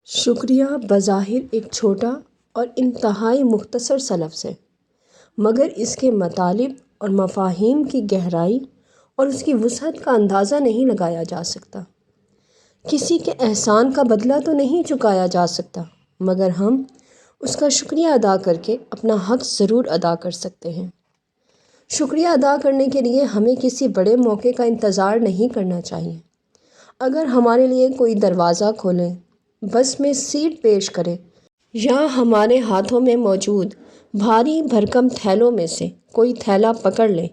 شکریہ بظاہر ایک چھوٹا اور انتہائی مختصر سا لفظ ہے، مگر اس کے مطالب اور مفاہیم کی گہرائی اور اس کی وسعت کا اندازہ نہیں لگایا جا سکتا۔ کسی کے احسان کا بدلہ تو نہیں چکایا جا سکتا، مگر ہم اس کا شکریہ ادا کر کے اپنا حق ضرور ادا کر سکتے ہیں۔ شکریہ ادا کرنے کے لیے ہمیں کسی بڑے موقع کا انتظار نہیں کرنا چاہیے۔ اگر ہمارے لیے کوئی دروازہ کھولے، بس میں سیٹ پیش کرے یا ہمارے ہاتھوں میں موجود بھاری بھرکم تھیلوں میں سے کوئی تھیلا پکڑ لے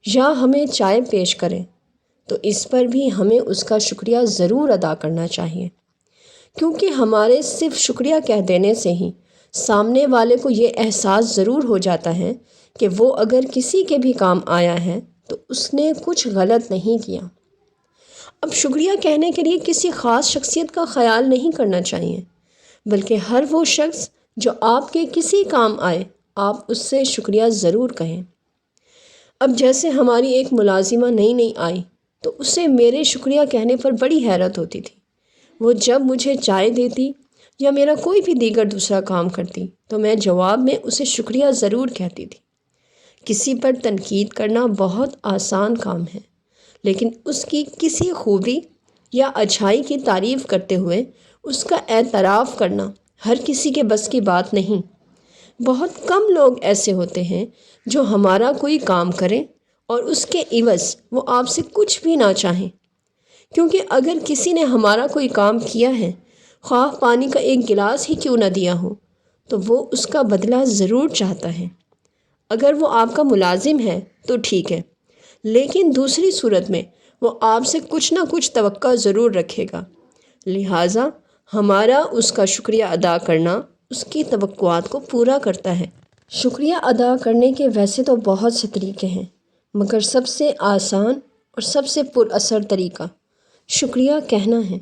یا ہمیں چائے پیش کرے، تو اس پر بھی ہمیں اس کا شکریہ ضرور ادا کرنا چاہیے، کیونکہ ہمارے صرف شکریہ کہہ دینے سے ہی سامنے والے کو یہ احساس ضرور ہو جاتا ہے کہ وہ اگر کسی کے بھی کام آیا ہے تو اس نے کچھ غلط نہیں کیا۔ اب شکریہ کہنے کے لیے کسی خاص شخصیت کا خیال نہیں کرنا چاہیے، بلکہ ہر وہ شخص جو آپ کے کسی کام آئے، آپ اس سے شکریہ ضرور کہیں۔ اب جیسے ہماری ایک ملازمہ نئی آئی تو اسے میرے شکریہ کہنے پر بڑی حیرت ہوتی تھی۔ وہ جب مجھے چائے دیتی یا میرا کوئی بھی دیگر دوسرا کام کرتی تو میں جواب میں اسے شکریہ ضرور کہتی تھی۔ کسی پر تنقید کرنا بہت آسان کام ہے، لیکن اس کی کسی خوبی یا اچھائی کی تعریف کرتے ہوئے اس کا اعتراف کرنا ہر کسی کے بس کی بات نہیں۔ بہت کم لوگ ایسے ہوتے ہیں جو ہمارا کوئی کام کریں اور اس کے عوض وہ آپ سے کچھ بھی نہ چاہیں، کیونکہ اگر کسی نے ہمارا کوئی کام کیا ہے، خواہ پانی کا ایک گلاس ہی کیوں نہ دیا ہو، تو وہ اس کا بدلہ ضرور چاہتا ہے۔ اگر وہ آپ کا ملازم ہے تو ٹھیک ہے، لیکن دوسری صورت میں وہ آپ سے کچھ نہ کچھ توقع ضرور رکھے گا، لہٰذا ہمارا اس کا شکریہ ادا کرنا اس کی توقعات کو پورا کرتا ہے۔ شکریہ ادا کرنے کے ویسے تو بہت سے طریقے ہیں، مگر سب سے آسان اور سب سے پر اثر طریقہ شکریہ کہنا ہے۔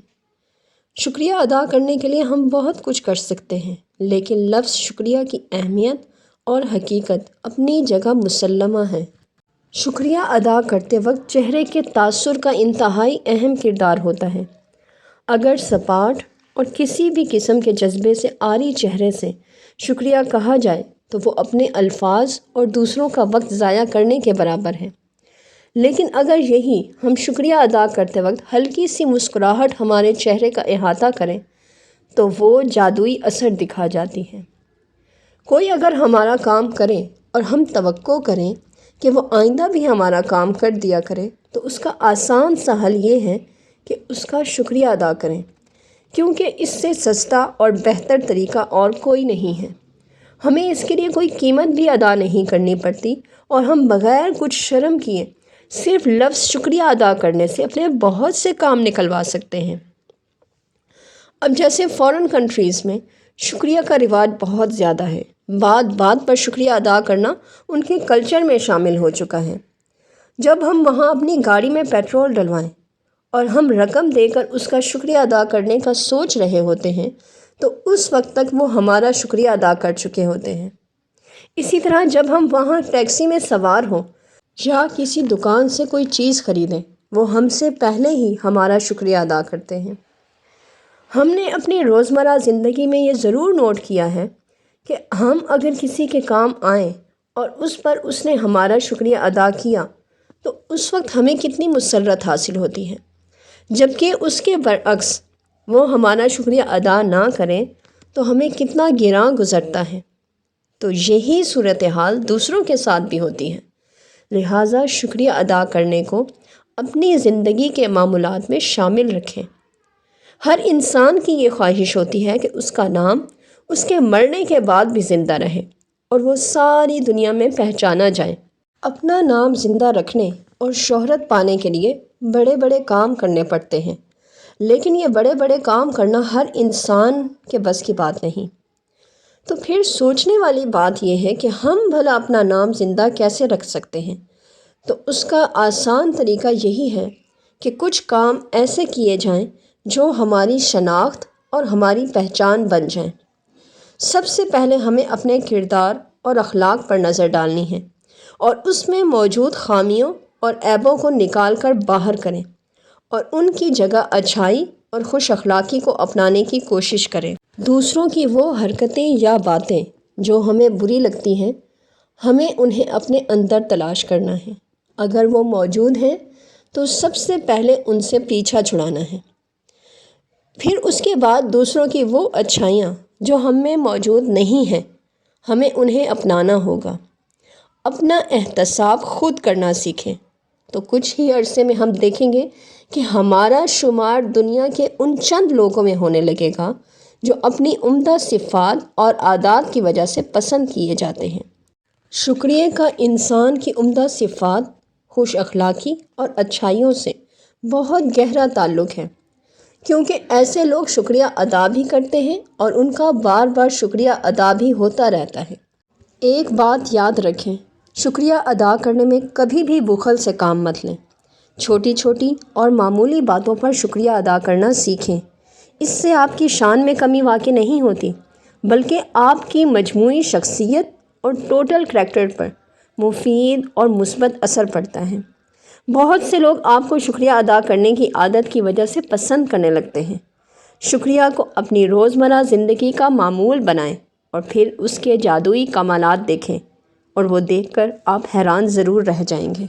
شکریہ ادا کرنے کے لیے ہم بہت کچھ کر سکتے ہیں، لیکن لفظ شکریہ کی اہمیت اور حقیقت اپنی جگہ مسلمہ ہے۔ شکریہ ادا کرتے وقت چہرے کے تاثر کا انتہائی اہم کردار ہوتا ہے۔ اگر سپاٹ اور کسی بھی قسم کے جذبے سے عاری چہرے سے شکریہ کہا جائے تو وہ اپنے الفاظ اور دوسروں کا وقت ضائع کرنے کے برابر ہے، لیکن اگر یہی ہم شکریہ ادا کرتے وقت ہلکی سی مسکراہٹ ہمارے چہرے کا احاطہ کریں تو وہ جادوئی اثر دکھا جاتی ہے۔ کوئی اگر ہمارا کام کرے اور ہم توقع کریں کہ وہ آئندہ بھی ہمارا کام کر دیا کرے تو اس کا آسان سا حل یہ ہے کہ اس کا شکریہ ادا کریں، کیونکہ اس سے سستا اور بہتر طریقہ اور کوئی نہیں ہے۔ ہمیں اس کے لیے کوئی قیمت بھی ادا نہیں کرنی پڑتی اور ہم بغیر کچھ شرم کیے صرف لفظ شکریہ ادا کرنے سے اپنے بہت سے کام نکلوا سکتے ہیں۔ اب جیسے فارن کنٹریز میں شکریہ کا رواج بہت زیادہ ہے، بات پر شکریہ ادا کرنا ان کے کلچر میں شامل ہو چکا ہے۔ جب ہم وہاں اپنی گاڑی میں پیٹرول ڈلوائیں اور ہم رقم دے کر اس کا شکریہ ادا کرنے کا سوچ رہے ہوتے ہیں تو اس وقت تک وہ ہمارا شکریہ ادا کر چکے ہوتے ہیں۔ اسی طرح جب ہم وہاں ٹیکسی میں سوار ہوں یا کسی دکان سے کوئی چیز خریدیں، وہ ہم سے پہلے ہی ہمارا شکریہ ادا کرتے ہیں۔ ہم نے اپنی روزمرہ زندگی میں یہ ضرور نوٹ کیا ہے کہ ہم اگر کسی کے کام آئیں اور اس پر اس نے ہمارا شکریہ ادا کیا تو اس وقت ہمیں کتنی مسرت حاصل ہوتی ہے، جبکہ اس کے برعکس وہ ہمارا شکریہ ادا نہ کریں تو ہمیں کتنا گراں گزرتا ہے۔ تو یہی صورتحال دوسروں کے ساتھ بھی ہوتی ہے، لہٰذا شکریہ ادا کرنے کو اپنی زندگی کے معمولات میں شامل رکھیں۔ ہر انسان کی یہ خواہش ہوتی ہے کہ اس کا نام اس کے مرنے کے بعد بھی زندہ رہے اور وہ ساری دنیا میں پہچانا جائے۔ اپنا نام زندہ رکھنے اور شہرت پانے کے لیے بڑے کام کرنے پڑتے ہیں، لیکن یہ بڑے کام کرنا ہر انسان کے بس کی بات نہیں۔ تو پھر سوچنے والی بات یہ ہے کہ ہم بھلا اپنا نام زندہ کیسے رکھ سکتے ہیں؟ تو اس کا آسان طریقہ یہی ہے کہ کچھ کام ایسے کیے جائیں جو ہماری شناخت اور ہماری پہچان بن جائیں۔ سب سے پہلے ہمیں اپنے کردار اور اخلاق پر نظر ڈالنی ہے اور اس میں موجود خامیوں اور عیبوں کو نکال کر باہر کریں اور ان کی جگہ اچھائی اور خوش اخلاقی کو اپنانے کی کوشش کریں۔ دوسروں کی وہ حرکتیں یا باتیں جو ہمیں بری لگتی ہیں، ہمیں انہیں اپنے اندر تلاش کرنا ہے۔ اگر وہ موجود ہیں تو سب سے پہلے ان سے پیچھا چھڑانا ہے۔ پھر اس کے بعد دوسروں کی وہ اچھائیاں جو ہم میں موجود نہیں ہیں، ہمیں انہیں اپنانا ہوگا۔ اپنا احتساب خود کرنا سیکھیں تو کچھ ہی عرصے میں ہم دیکھیں گے کہ ہمارا شمار دنیا کے ان چند لوگوں میں ہونے لگے گا جو اپنی عمدہ صفات اور عادات کی وجہ سے پسند کیے جاتے ہیں۔ شکریہ کا انسان کی عمدہ صفات، خوش اخلاقی اور اچھائیوں سے بہت گہرا تعلق ہے، کیونکہ ایسے لوگ شکریہ ادا بھی کرتے ہیں اور ان کا بار بار شکریہ ادا بھی ہوتا رہتا ہے۔ ایک بات یاد رکھیں، شکریہ ادا کرنے میں کبھی بھی بخل سے کام مت لیں۔ چھوٹی چھوٹی اور معمولی باتوں پر شکریہ ادا کرنا سیکھیں۔ اس سے آپ کی شان میں کمی واقع نہیں ہوتی، بلکہ آپ کی مجموعی شخصیت اور ٹوٹل کریکٹر پر مفید اور مثبت اثر پڑتا ہے۔ بہت سے لوگ آپ کو شکریہ ادا کرنے کی عادت کی وجہ سے پسند کرنے لگتے ہیں۔ شکریہ کو اپنی روزمرہ زندگی کا معمول بنائیں اور پھر اس کے جادوئی کمالات دیکھیں، اور وہ دیکھ کر آپ حیران ضرور رہ جائیں گے۔